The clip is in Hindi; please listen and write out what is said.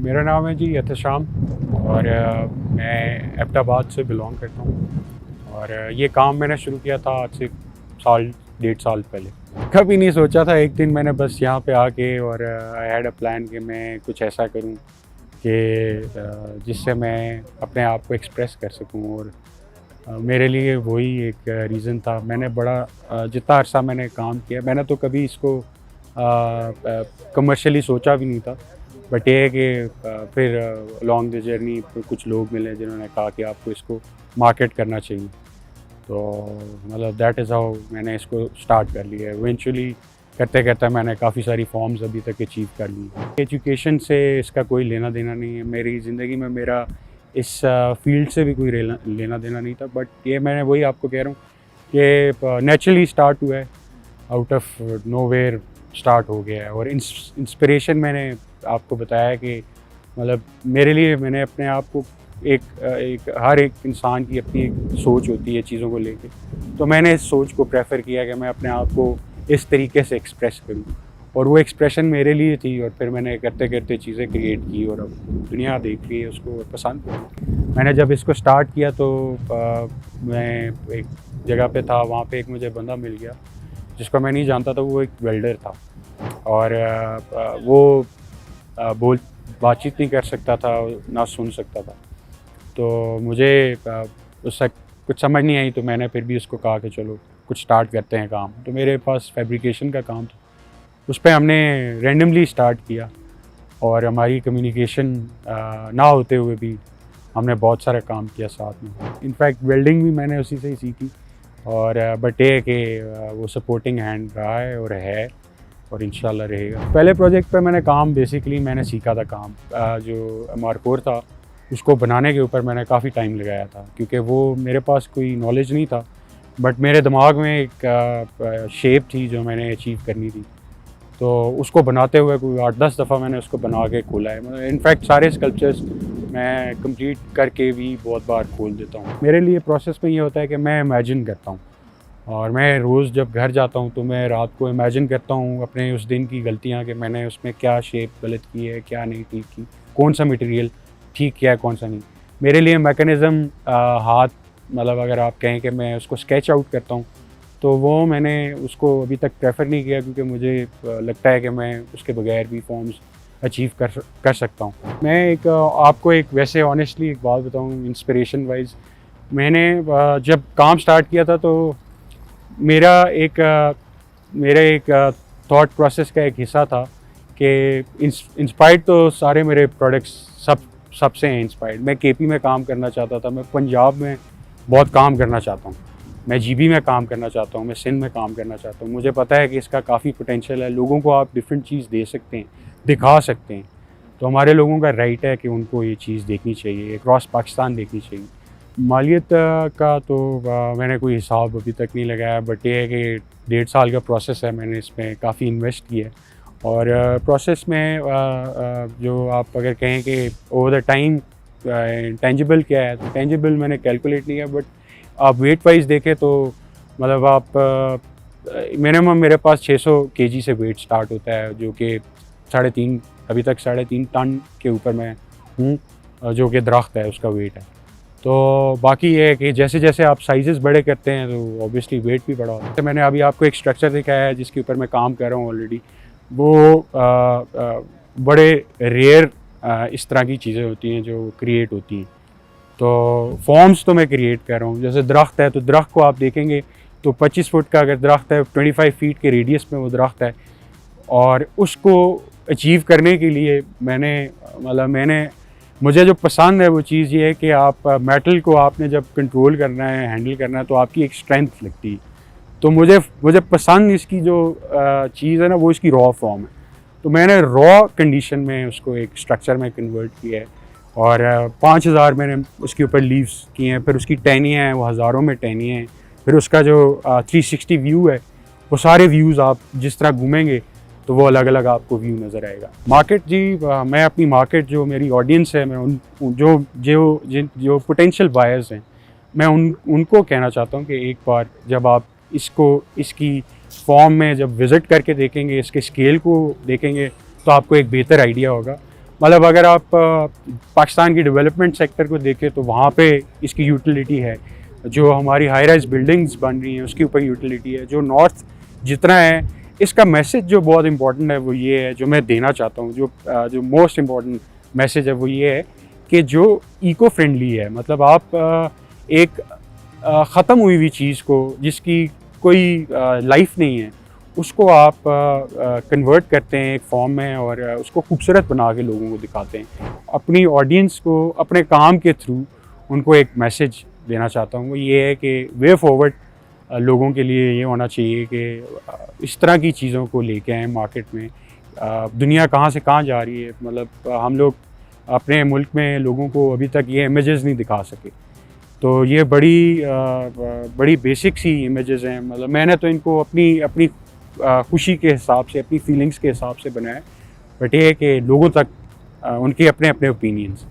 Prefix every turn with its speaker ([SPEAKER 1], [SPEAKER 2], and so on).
[SPEAKER 1] मेरा नाम है जी एहतशाम और मैं एबटाबाद से बिलोंग करता हूँ और ये काम मैंने शुरू किया था आज से साल 1.5 साल पहले। कभी नहीं सोचा था, एक दिन मैंने बस यहाँ पे आके और आई हैड अ प्लान कि मैं कुछ ऐसा करूँ कि जिससे मैं अपने आप को एक्सप्रेस कर सकूँ और मेरे लिए वही एक रीज़न था। मैंने बड़ा जितना अरसा मैंने काम किया, मैंने तो कभी इसको कमर्शियली सोचा भी नहीं था, बट ये है कि फिर लॉन्ग द जर्नी कुछ लोग मिले जिन्होंने कहा कि आपको इसको मार्केट करना चाहिए। तो मतलब दैट इज़ हाउ मैंने इसको स्टार्ट कर लिया है। इवेंचुअली करते करते मैंने काफ़ी सारी फॉर्म्स अभी तक अचीव कर ली। एजुकेशन से इसका कोई लेना देना नहीं है, मेरी ज़िंदगी में मेरा इस फील्ड से भी कोई लेना देना नहीं था, बट ये मैंने वही आपको कह रहा हूँ कि नेचुरली स्टार्ट हुआ है, आउट ऑफ नोवेयर स्टार्ट हो गया है। और इंस्पिरेशन मैंने आपको बताया कि मतलब मेरे लिए मैंने अपने आप को एक हर एक इंसान की अपनी एक सोच होती है चीज़ों को लेके, तो मैंने इस सोच को प्रेफर किया कि मैं अपने आप को इस तरीके से एक्सप्रेस करूं और वो एक्सप्रेशन मेरे लिए थी। और फिर मैंने करते करते चीज़ें क्रिएट की और अब दुनिया देख रही है उसको और पसंद की। मैंने जब इसको स्टार्ट किया तो मैं एक जगह पे था, वहाँ पे एक मुझे बंदा मिल गया जिसको मैं नहीं जानता था। वो एक वेल्डर था और वो बातचीत नहीं कर सकता था, ना सुन सकता था। तो मुझे उससे कुछ समझ नहीं आई, तो मैंने फिर भी उसको कहा कि चलो कुछ स्टार्ट करते हैं काम। तो मेरे पास फैब्रिकेशन का काम था, उस पर हमने रैंडमली स्टार्ट किया और हमारी कम्युनिकेशन ना होते हुए भी हमने बहुत सारा काम किया साथ में। इनफैक्ट वेल्डिंग भी मैंने उसी से ही सीखी और बट ये कि वो सपोर्टिंग हैंड रहा है और इंशाल्लाह रहेगा। पहले प्रोजेक्ट पे मैंने काम बेसिकली मैंने सीखा था काम, जो MR4 था उसको बनाने के ऊपर मैंने काफ़ी टाइम लगाया था, क्योंकि वो मेरे पास कोई नॉलेज नहीं था, बट मेरे दिमाग में एक शेप थी जो मैंने अचीव करनी थी। तो उसको बनाते हुए कोई 8-10 दफ़ा मैंने उसको बना के खोला है। मतलब इनफैक्ट सारे स्कल्पचर्स मैं कंप्लीट करके भी बहुत बार खोल देता हूँ। मेरे लिए प्रोसेस में ये होता है कि मैं इमेजिन करता हूँ और मैं रोज़ जब घर जाता हूँ तो मैं रात को इमेजिन करता हूँ अपने उस दिन की गलतियाँ, कि मैंने उसमें क्या शेप गलत की है, क्या नहीं ठीक की, कौन सा मटेरियल ठीक किया है, कौन सा नहीं। मेरे लिए मैकेनिज़्म हाथ, मतलब अगर आप कहें कि मैं उसको स्केच आउट करता हूँ, तो वो मैंने उसको अभी तक प्रेफर नहीं किया, क्योंकि मुझे लगता है कि मैं उसके बगैर भी फॉर्म्स अचीव कर सकता हूँ। मैं आपको एक वैसे ऑनेस्टली एक बात बताऊँ, इंस्पिरेशन वाइज मैंने जब काम स्टार्ट किया था तो मेरा एक थॉट प्रोसेस का एक हिस्सा था कि इंस्पायर्ड तो सारे मेरे प्रोडक्ट्स सबसे हैं इंस्पायर्ड। मैं KP में काम करना चाहता था, मैं पंजाब में बहुत काम करना चाहता हूँ, मैं GB में काम करना चाहता हूँ, मैं सिंध में काम करना चाहता हूँ। मुझे पता है कि इसका काफ़ी पोटेंशियल है, लोगों को आप डिफरेंट चीज़ दे सकते हैं, दिखा सकते हैं। तो हमारे लोगों का राइट है कि उनको ये चीज़ देखनी चाहिए, क्रॉस पाकिस्तान देखनी चाहिए। मालियत का तो मैंने कोई हिसाब अभी तक नहीं लगाया, बट ये है कि 1.5 साल का प्रोसेस है, मैंने इसमें काफ़ी इन्वेस्ट किया है। और प्रोसेस में जो आप अगर कहें कि ओवर द टाइम टेंजिबल क्या है, तो टेंजिबल मैंने कैलकुलेट नहीं किया, बट आप वेट वाइज देखें तो मतलब आप मिनिमम मेरे पास 600 kg से वेट स्टार्ट होता है, जो कि 3.5 अभी तक 3.5 टन के ऊपर मैं हूँ, जो कि दरख्त है उसका वेट है। तो बाकी ये है कि जैसे जैसे आप साइजेस बड़े करते हैं तो ऑब्वियसली वेट भी बड़ा होता है। मैंने अभी आपको एक स्ट्रक्चर दिखाया है जिसके ऊपर मैं काम कर रहा हूँ ऑलरेडी। वो बड़े रेयर इस तरह की चीज़ें होती हैं जो क्रिएट होती हैं। तो फॉर्म्स तो मैं क्रिएट कर रहा हूँ। जैसे दरख्त है, तो दरख्त को आप देखेंगे तो 25 फुट का अगर दरख्त है, 25 फीट के रेडियस में वो दरख्त है, और उसको अचीव करने के लिए मुझे जो पसंद है वो चीज़ ये है कि आप मेटल को आपने जब कंट्रोल करना है, हैंडल करना है, तो आपकी एक स्ट्रेंथ लगती है। तो मुझे पसंद इसकी जो चीज़ है ना, वो इसकी रॉ फॉर्म है। तो मैंने रॉ कंडीशन में उसको एक स्ट्रक्चर में कन्वर्ट किया है और 5000 मैंने उसके ऊपर लीव्स किए हैं। फिर उसकी टहनियाँ हैं, वो हज़ारों में टहनियाँ हैं। फिर उसका जो 360 व्यू है, वो सारे व्यूज़ आप जिस तरह घूमेंगे तो वो अलग अलग आपको व्यू नज़र आएगा। मार्केट जी, मैं अपनी मार्केट, जो मेरी ऑडियंस है, मैं उन जो पोटेंशियल बायर्स हैं, मैं उनको कहना चाहता हूँ कि एक बार जब आप इसकी फॉर्म में जब विज़िट करके देखेंगे, इसके स्केल को देखेंगे, तो आपको एक बेहतर आइडिया होगा। मतलब अगर आप पाकिस्तान की डेवलपमेंट सेक्टर को देखें तो वहाँ पे इसकी यूटिलिटी है, जो हमारी हाई राइज बिल्डिंग्स बन रही हैं उसके ऊपर यूटिलिटी है, जो नॉर्थ जितना है इसका मैसेज जो बहुत इंपॉर्टेंट है वो ये है, जो मैं देना चाहता हूँ, जो मोस्ट इम्पॉर्टेंट मैसेज है वो ये है कि जो इको फ्रेंडली है, मतलब आप एक ख़त्म हुई हुई चीज़ को जिसकी कोई लाइफ नहीं है उसको आप कन्वर्ट करते हैं एक फॉर्म में और उसको खूबसूरत बना के लोगों को दिखाते हैं। अपनी ऑडियंस को अपने काम के थ्रू उनको एक मैसेज देना चाहता हूँ, वो ये है कि वे फॉरवर्ड लोगों के लिए ये होना चाहिए कि इस तरह की चीज़ों को लेके आएँ मार्केट में। दुनिया कहाँ से कहाँ जा रही है, मतलब हम लोग अपने मुल्क में लोगों को अभी तक ये इमेजेस नहीं दिखा सके, तो ये बड़ी बेसिक सी इमेजेस हैं। मतलब मैंने तो इनको अपनी खुशी के हिसाब से, अपनी फीलिंग्स के हिसाब से बनाया, बट ये है कि लोगों तक उनके अपने अपने ओपिनियंस।